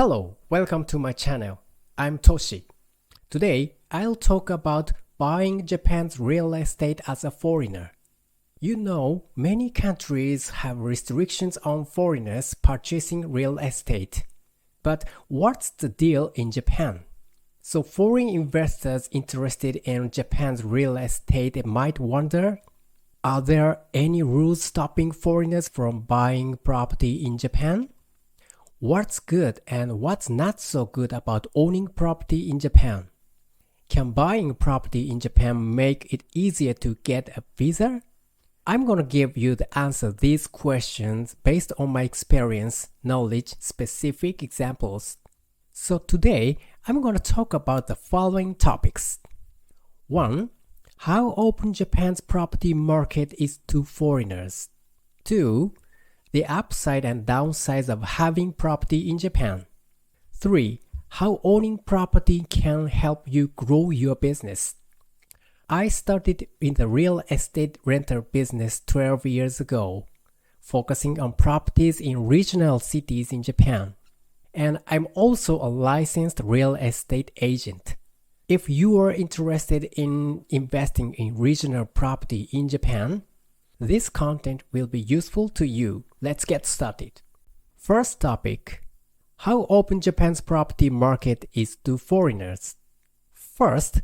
Hello, welcome to my channel. I'm Toshi. Today, I'll talk about buying Japan's real estate as a foreigner. You know, many countries have restrictions on foreigners purchasing real estate. But what's the deal in Japan? So foreign investors interested in Japan's real estate might wonder, are there any rules stopping foreigners from buying property in Japan? What's good and what's not so good about owning property in Japan? Can buying property in Japan make it easier to get a visa? I'm gonna give you the answer to these questions based on my experience, knowledge, specific examples. So today, I'm gonna talk about the following topics. 1. How open Japan's property market is to foreigners. 2. The upside and downside of having property in Japan. 3. How owning property can help you grow your business. I started in the real estate rental business 12 years ago, focusing on properties in regional cities in Japan. And I'm also a licensed real estate agent. If you are interested in investing in regional property in Japan, this content will be useful to you. Let's get started. First topic: how open Japan's property market is to foreigners. First,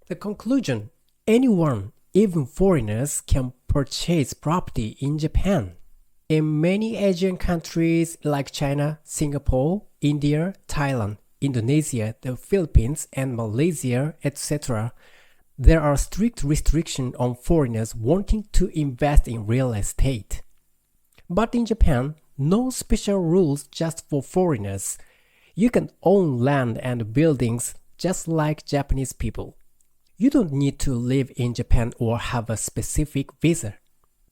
the conclusion: anyone, even foreigners, can purchase property in Japan. In many Asian countries like China, Singapore, India, Thailand, Indonesia, the Philippines, and Malaysia, etc., there are strict restrictions on foreigners wanting to invest in real estate. But in Japan, no special rules just for foreigners. You can own land and buildings just like Japanese people. You don't need to live in Japan or have a specific visa.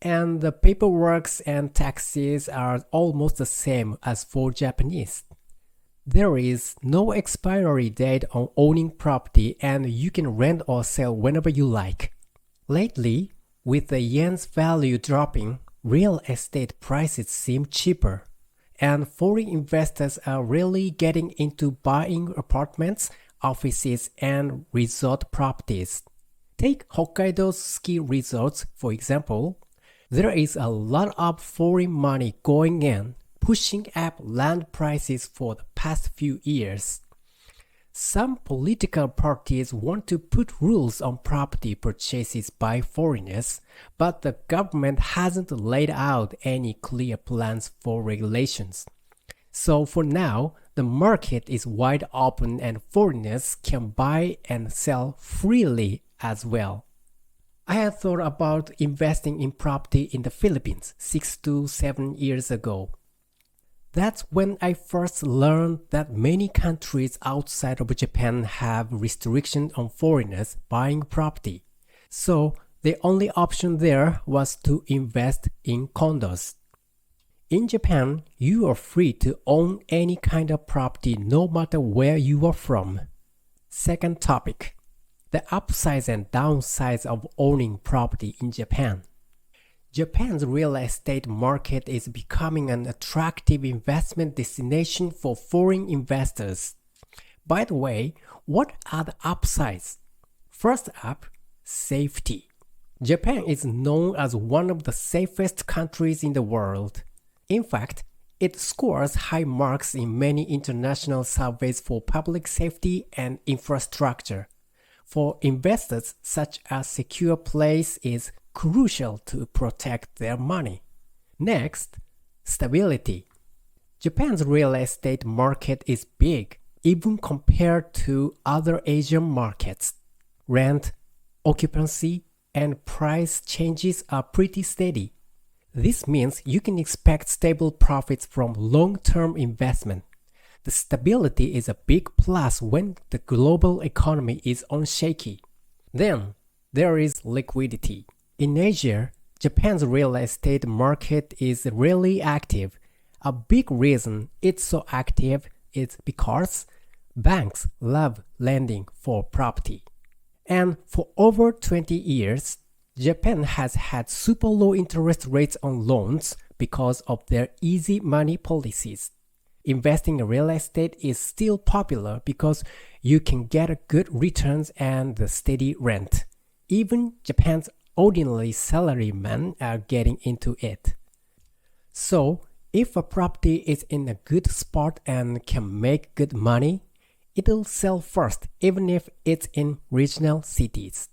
And the paperwork and taxes are almost the same as for Japanese. There is no expiry date on owning property and you can rent or sell whenever you like. Lately, with the yen's value dropping, real estate prices seem cheaper, and foreign investors are really getting into buying apartments, offices, and resort properties. Take Hokkaido's ski resorts, for example. There is a lot of foreign money going in, pushing up land prices for the past few years. Some political parties want to put rules on property purchases by foreigners, but the government hasn't laid out any clear plans for regulations. So for now, the market is wide open and foreigners can buy and sell freely as well. I had thought about investing in property in the Philippines 6 to 7 years ago. That's when I first learned that many countries outside of Japan have restrictions on foreigners buying property. So the only option there was to invest in condos. In Japan, you are free to own any kind of property no matter where you are from. Second topic: the upsides and downsides of owning property in Japan. Japan's real estate market is becoming an attractive investment destination for foreign investors. By the way, what are the upsides? First up, safety. Japan is known as one of the safest countries in the world. In fact, it scores high marks in many international surveys for public safety and infrastructure. For investors, such a secure place is crucial to protect their money. Next, stability. Japan's real estate market is big, even compared to other Asian markets. Rent, occupancy, and price changes are pretty steady. This means you can expect stable profits from long-term investment. The stability is a big plus when the global economy is unshaky. Then, there is liquidity. In Asia, Japan's real estate market is really active. A big reason it's so active is because banks love lending for property. And for over 20 years, Japan has had super low interest rates on loans because of their easy money policies. investing in real estate is still popular because you can get good returns and the steady rent. Even Japan's ordinary salarymen are getting into it. So, if a property is in a good spot and can make good money, it'll sell first even if it's in regional cities.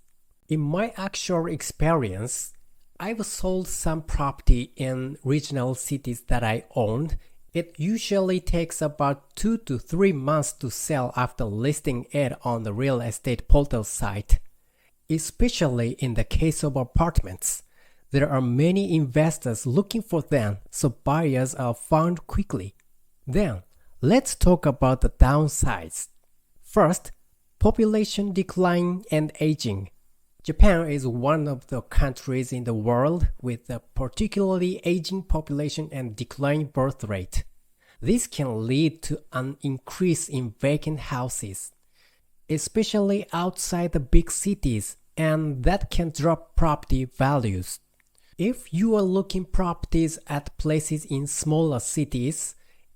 In my actual experience, I've sold some property in regional cities that I owned. It usually takes about 2 to 3 months to sell after listing it on the real estate portal site. Especially in the case of apartments, there are many investors looking for them, so buyers are found quickly. Then, let's talk about the downsides. First, population decline and aging. Japan is one of the countries in the world with a particularly aging population and declining birth rate. This can lead to an increase in vacant houses, especially outside the big cities, and that can drop property values. If you are looking properties at places in smaller cities,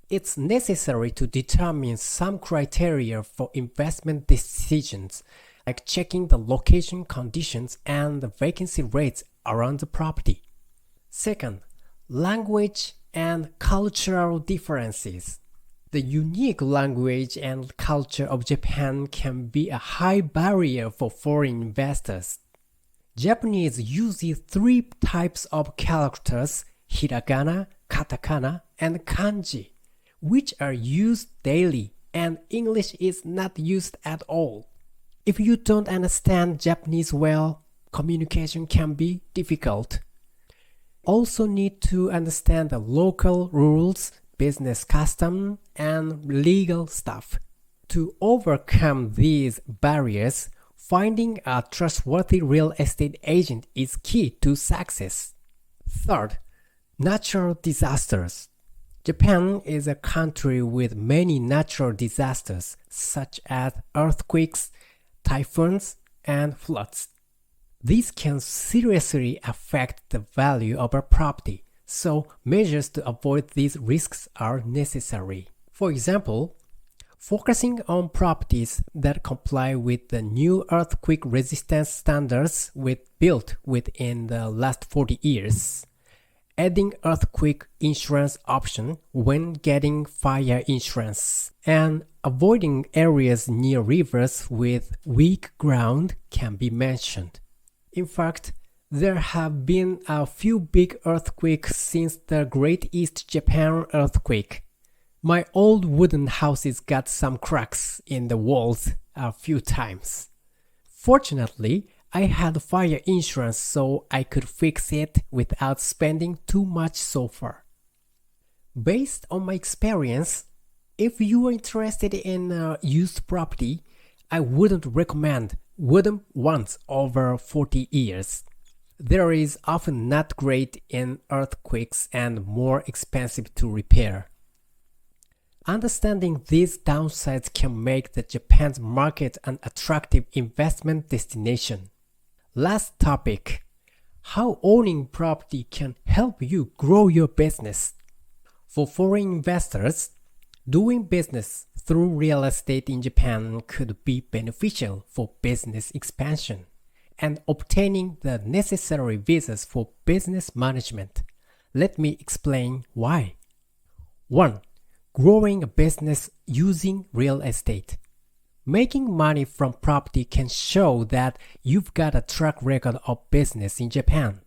it's necessary to determine some criteria for investment decisions, like checking the location conditions and the vacancy rates around the property. Second, language and cultural differences. The unique language and culture of Japan can be a high barrier for foreign investors. Japanese uses 3 types of characters, hiragana, katakana, and kanji, which are used daily, and English is not used at all. If you don't understand Japanese well, communication can be difficult. Also need to understand the local rules, business custom, and legal stuff. To overcome these barriers, finding a trustworthy real estate agent is key to success. Third, natural disasters. Japan is a country with many natural disasters such as earthquakes, typhoons, and floods. These can seriously affect the value of a property, so measures to avoid these risks are necessary. For example, focusing on properties that comply with the new earthquake resistance standards built within the last 40 years. Adding earthquake insurance option when getting fire insurance, and avoiding areas near rivers with weak ground can be mentioned. In fact, there have been a few big earthquakes since the Great East Japan earthquake. My old wooden houses got some cracks in the walls a few times. Fortunately, I had fire insurance so I could fix it without spending too much so far. Based on my experience, if you are interested in a used property, I wouldn't recommend wooden ones over 40 years. There is often not great in earthquakes and more expensive to repair. Understanding these downsides can make the Japan's market an attractive investment destination. Last topic: how owning property can help you grow your business. For foreign investors, doing business through real estate in Japan could be beneficial for business expansion and obtaining the necessary visas for business management. Let me explain why. 1. Growing a business using real estate. Making money from property can show that you've got a track record of business in Japan.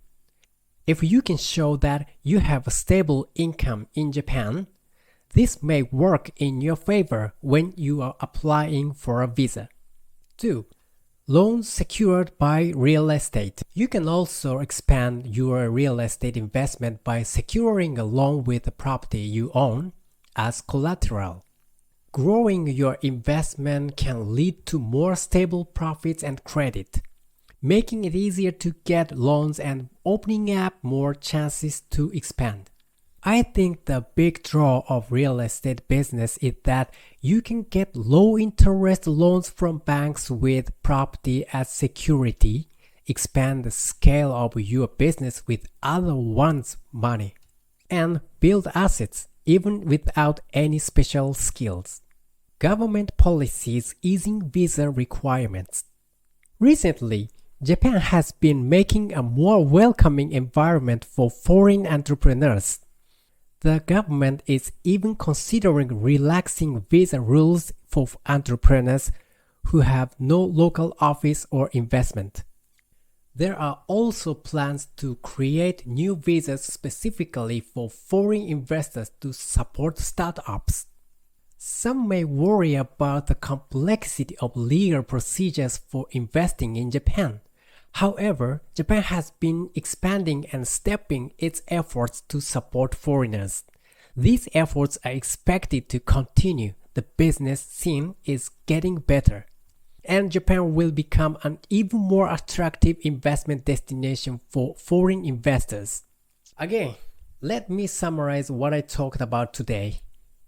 If you can show that you have a stable income in Japan, this may work in your favor when you are applying for a visa. 2. Loans secured by real estate. You can also expand your real estate investment by securing a loan with the property you own as collateral. Growing your investment can lead to more stable profits and credit, making it easier to get loans and opening up more chances to expand. I think the big draw of real estate business is that you can get low interest loans from banks with property as security, expand the scale of your business with other one's money, and build assets even without any special skills. Government policies easing visa requirements. Recently, Japan has been making a more welcoming environment for foreign entrepreneurs. The government is even considering relaxing visa rules for entrepreneurs who have no local office or investment. There are also plans to create new visas specifically for foreign investors to support startups. Some may worry about the complexity of legal procedures for investing in Japan. However, Japan has been expanding and stepping its efforts to support foreigners. These efforts are expected to continue. The business scene is getting better, and Japan will become an even more attractive investment destination for foreign investors. Again, let me summarize what I talked about today.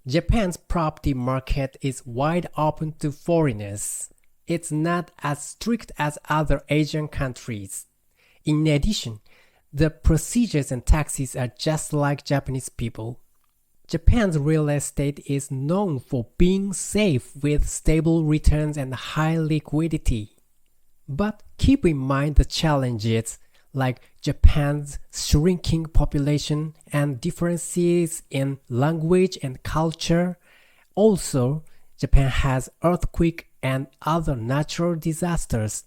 Japan's property market is wide open to foreigners. It's not as strict as other Asian countries. In addition, the procedures and taxes are just like Japanese people. Japan's real estate is known for being safe with stable returns and high liquidity. But keep in mind the challenges like Japan's shrinking population and differences in language and culture. Also, Japan has earthquake and other natural disasters.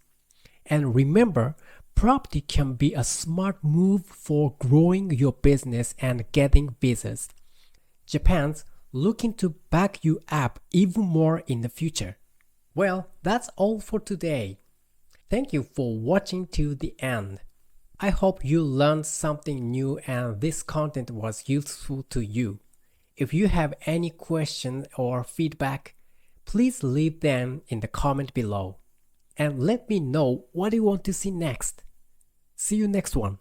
And remember, property can be a smart move for growing your business and getting visas. Japan's looking to back you up even more in the future. Well, that's all for today. Thank you for watching to the end. I hope you learned something new and this content was useful to you. If you have any questions or feedback, please leave them in the comment below. And let me know what you want to see next. See you next one.